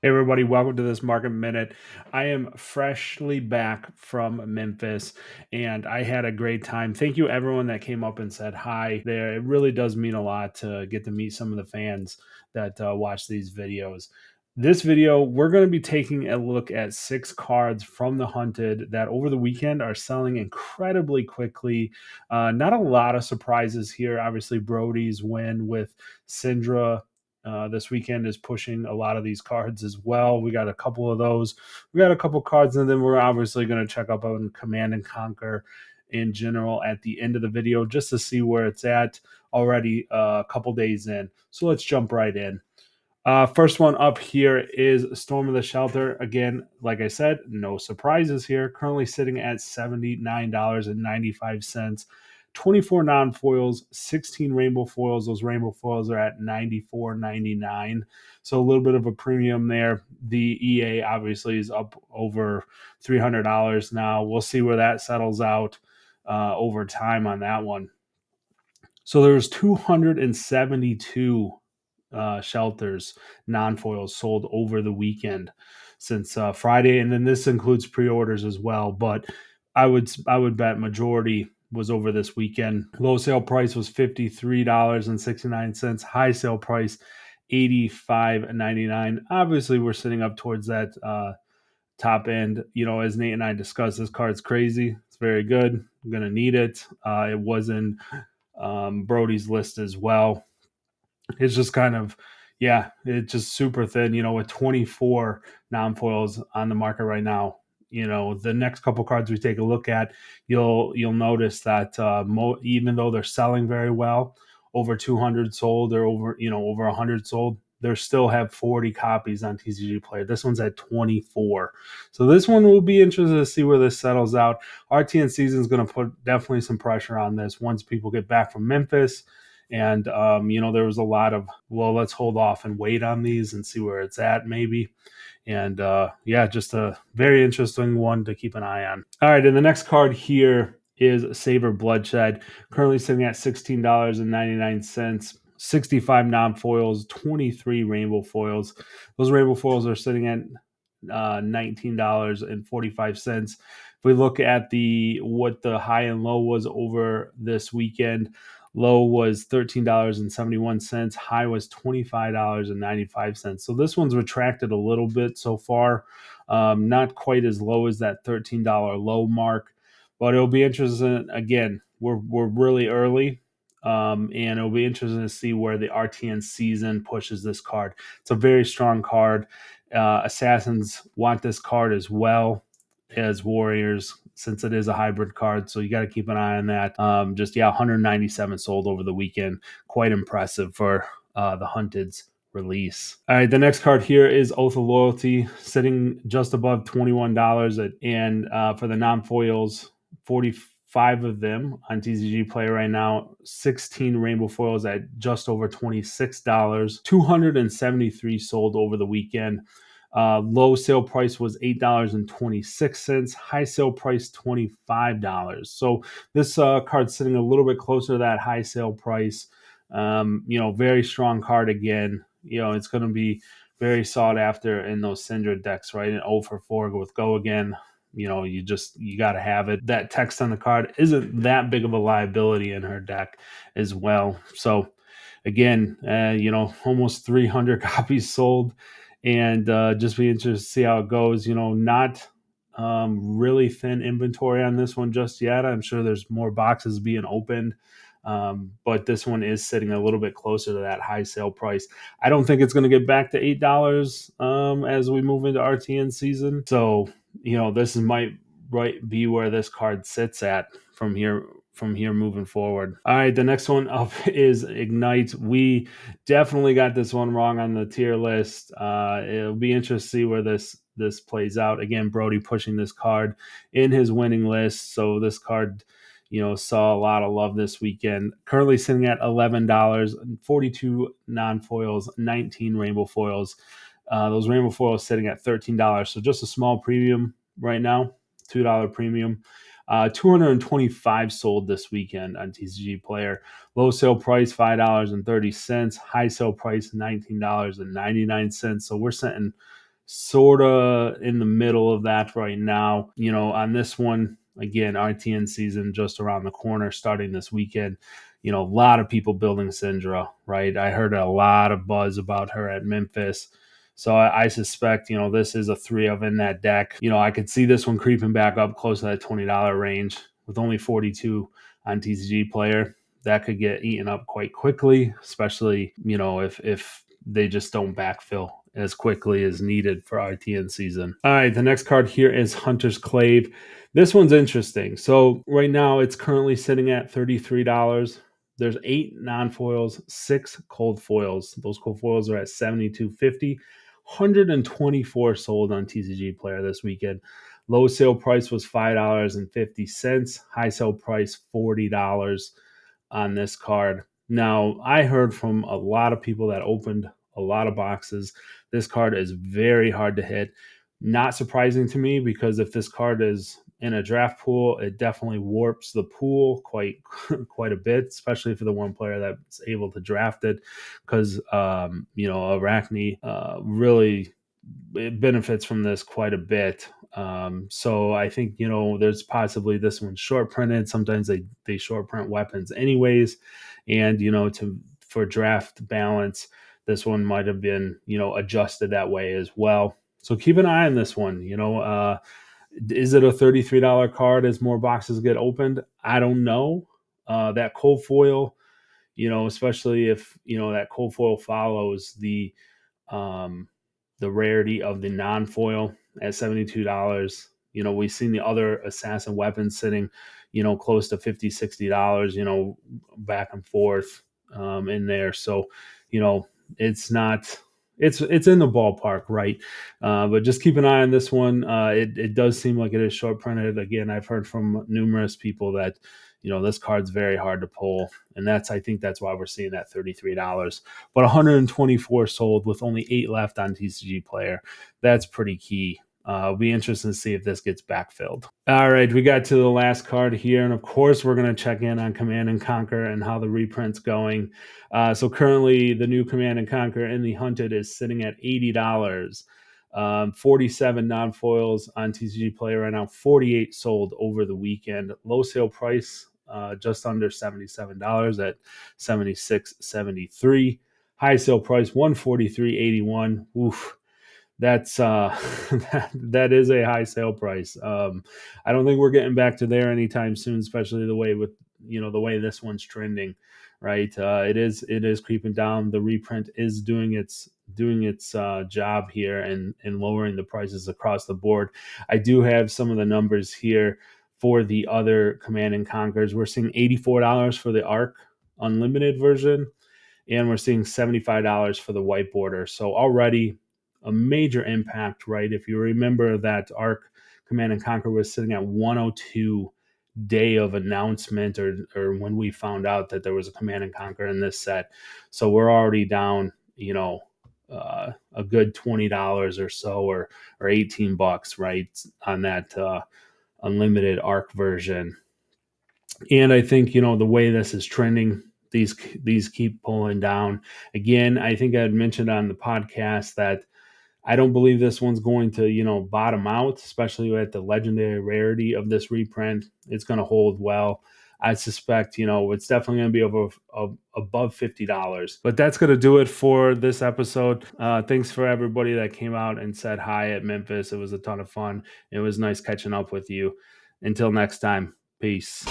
Hey everybody, welcome to this Market Minute. I am freshly back from Memphis and I had a great time. Thank you everyone that came up and said hi there. It really does mean a lot to get to meet some of the fans that watch these videos. This video, we're going to be taking a look at 6 cards from the Hunted that over the weekend are selling incredibly quickly. Not a lot of surprises here. Obviously, Brody's win with Syndra this weekend is pushing a lot of these cards as well. We got a couple of those. We got a couple cards, and then we're obviously going to check up on Command and Conquer in general at the end of the video just to see where it's at already a couple days in. So let's jump right in. First one up here is Storm of the Shelter. Again, like I said, no surprises here. Currently sitting at $79.95. 24 non-foils, 16 rainbow foils. Those rainbow foils are at $94.99. So a little bit of a premium there. The EA obviously is up over $300 now. We'll see where that settles out over time on that one. So there's 272 shelters, non-foils sold over the weekend since Friday, and then this includes pre-orders as well. But I would bet majority was over this weekend. Low sale price was $53.69. High sale price $85.99. Obviously, we're sitting up towards that top end. You know, as Nate and I discussed, this card's crazy. It's very good. I'm gonna need it. It was in Brody's list as well. It's just kind of, yeah, it's just super thin, with 24 non-foils on the market right now. The next couple cards we take a look at, you'll notice that even though they're selling very well, over 200 sold or over 100 sold, they still have 40 copies on TCG Player. This one's at 24. So this one will be interesting to see where this settles out. RTN season is going to put definitely some pressure on this once people get back from Memphis. And, there was a lot of, well, let's hold off and wait on these and see where it's at, maybe. And yeah, just a very interesting one to keep an eye on. All right. And the next card here is Savor Bloodshed, currently sitting at $16.99. 65 non-foils, 23 rainbow foils. Those rainbow foils are sitting at $19.45. If we look at what the high and low was over this weekend, low was $13.71. High was $25.95. So this one's retracted a little bit so far. Not quite as low as that $13 low mark, but it'll be interesting. Again, we're really early. And it'll be interesting to see where the RTN season pushes this card. It's a very strong card. Assassins want this card as well as Warriors, since it is a hybrid card. So you got to keep an eye on that. 197 sold over the weekend. Quite impressive for the Hunted's release. All right, the next card here is Oath of Loyalty, sitting just above $21. And for the non-foils, 45 of them on TCG Play right now. 16 rainbow foils at just over $26. 273 sold over the weekend. Low sale price was $8.26. High sale price $25. So this card's sitting a little bit closer to that high sale price. Very strong card again. It's going to be very sought after in those Syndra decks, right? And 0 for 4 with Go again. You got to have it. That text on the card isn't that big of a liability in her deck as well. So again, almost 300 copies sold, and just be interested to see how it goes. Not really thin inventory on this one just yet. I'm sure there's more boxes being opened. But this one is sitting a little bit closer to that high sale price. I don't think it's going to get back to $8 as we move into RTN season. So, this might be where this card sits at from here moving forward. All right, the next one up is Ignite. We definitely got this one wrong on the tier list. It'll be interesting to see where this plays out. Again, Brody pushing this card in his winning list. So this card, saw a lot of love this weekend. Currently sitting at $11, 42 non-foils, 19 rainbow foils. Those rainbow foils sitting at $13. So just a small premium right now, $2 premium. 225 sold this weekend on TCG Player. Low sale price $5.30. High sale price $19.99. So we're sitting sort of in the middle of that right now. On this one, again, RTN season just around the corner, starting this weekend. A lot of people building Syndra, right? I heard a lot of buzz about her at Memphis. So I suspect, this is a 3 of in that deck. I could see this one creeping back up close to that $20 range with only 42 on TCG Player. That could get eaten up quite quickly, especially, if they just don't backfill as quickly as needed for RTN season. All right, the next card here is Hunter's Klaive. This one's interesting. So right now it's currently sitting at $33. There's 8 non-foils, 6 cold foils. Those cold foils are at $72.50. 124 sold on TCG Player this weekend. Low sale price was $5.50. High sale price $40 on this card. Now, I heard from a lot of people that opened a lot of boxes. This card is very hard to hit. Not surprising to me, because if this card is in a draft pool, it definitely warps the pool quite a bit, especially for the one player that's able to draft it, because Arachne really it benefits from this quite a bit. So I think, there's possibly this one's short printed. Sometimes they short print weapons anyways. And, for draft balance, this one might have been, adjusted that way as well. So keep an eye on this one. Is it a $33 card as more boxes get opened? I don't know. That cold foil, especially if, that cold foil follows um, the rarity of the non-foil at $72. We've seen the other assassin weapons sitting, close to $50, $60, back and forth in there. So, it's not, it's in the ballpark, right? But just keep an eye on this one. It does seem like it is short printed. Again, I've heard from numerous people that, this card's very hard to pull. And I think that's why we're seeing that $33. But 124 sold with only 8 left on TCG Player. That's pretty key. It'll be interesting to see if this gets backfilled. All right, we got to the last card here. And of course, we're going to check in on Command and Conquer and how the reprint's going. So currently, the new Command and Conquer in the Hunted is sitting at $80. 47 non-foils on TCG Player right now, 48 sold over the weekend. Low sale price, just under $77 at $76.73. High sale price $143.81. Oof, that's that is a high sale price. I don't think we're getting back to there anytime soon, especially the way the way this one's trending, right? It is creeping down. The reprint is doing its job here and lowering the prices across the board. I do have some of the numbers here for the other Command and Conquers. We're seeing $84 for the Arc Unlimited version, and we're seeing $75 for the white border. So already a major impact, right? If you remember that Arc Command and Conquer was sitting at 102 day of announcement, or when we found out that there was a Command and Conquer in this set. So we're already down, a good $20 or so, or $18, right, on that unlimited Arc version. And I think, the way this is trending, these keep pulling down. Again, I think I had mentioned on the podcast that I don't believe this one's going to, bottom out, especially at the legendary rarity of this reprint. It's going to hold well. I suspect, it's definitely going to be above $50. But that's going to do it for this episode. Thanks for everybody that came out and said hi at Memphis. It was a ton of fun. It was nice catching up with you. Until next time, peace.